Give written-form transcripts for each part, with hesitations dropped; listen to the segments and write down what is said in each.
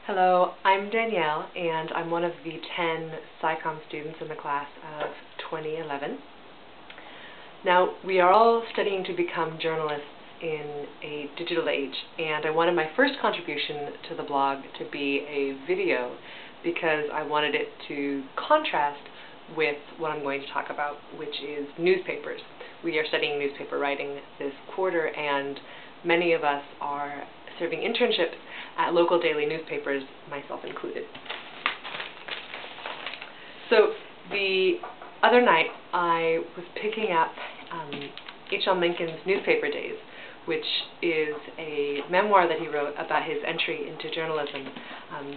Hello, I'm Danielle, and I'm one of the 10 SciCom students in the class of 2011. Now, we are all studying to become journalists in a digital age, and I wanted my first contribution to the blog to be a video because I wanted it to contrast with what I'm going to talk about, which is newspapers. We are studying newspaper writing this quarter, and many of us are serving internships at local daily newspapers, myself included. So the other night I was picking up H.L. Mencken's Newspaper Days, which is a memoir that he wrote about his entry into journalism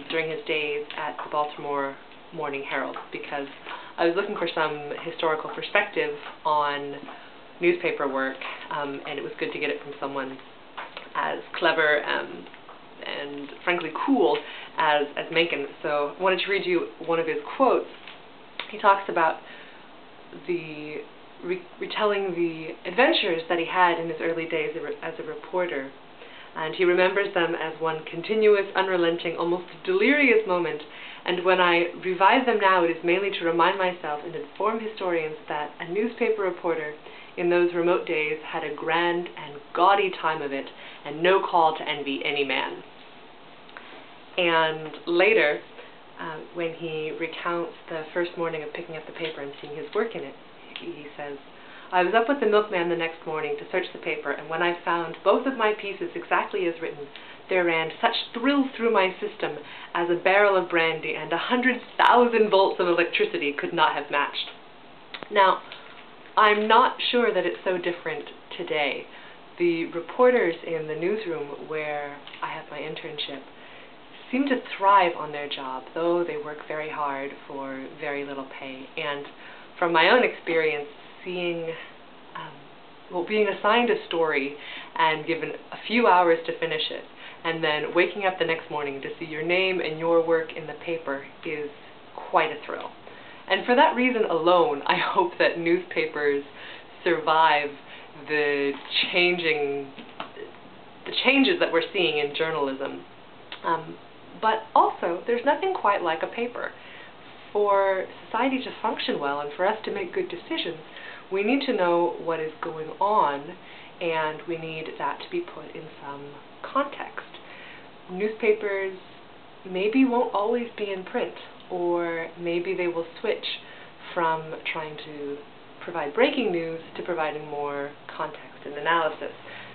during his days at the Baltimore Morning Herald, because I was looking for some historical perspective on newspaper work, and it was good to get it from someone as clever and frankly cool as Mencken. So I wanted to read you one of his quotes. He talks about retelling the adventures that he had in his early days as a reporter, and he remembers them as one continuous, unrelenting, almost delirious moment, and when I revive them now, it is mainly to remind myself and inform historians that a newspaper reporter in those remote days had a grand and gaudy time of it, and no call to envy any man. And later, when he recounts the first morning of picking up the paper and seeing his work in it, he says, "I was up with the milkman the next morning to search the paper, and when I found both of my pieces exactly as written, there ran such thrills through my system as a barrel of brandy and 100,000 volts of electricity could not have matched." Now, I'm not sure that it's so different today. The reporters in the newsroom where I have my internship seem to thrive on their job, though they work very hard for very little pay. And from my own experience, being assigned a story and given a few hours to finish it, and then waking up the next morning to see your name and your work in the paper is quite a thrill. And for that reason alone, I hope that newspapers survive the changes that we're seeing in journalism. But also, there's nothing quite like a paper. For society to function well and for us to make good decisions, we need to know what is going on, and we need that to be put in some context. Newspapers maybe won't always be in print, or maybe they will switch from trying to provide breaking news to providing more context and analysis,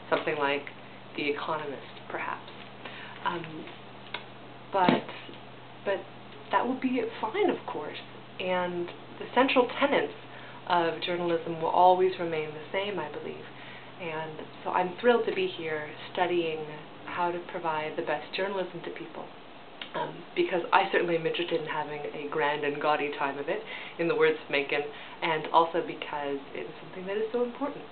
something like The Economist, perhaps. But that will be fine, of course, and the central tenets of journalism will always remain the same, I believe. And so I'm thrilled to be here studying how to provide the best journalism to people, because I certainly am interested in having a grand and gaudy time of it, in the words of Mencken, and also because it is something that is so important.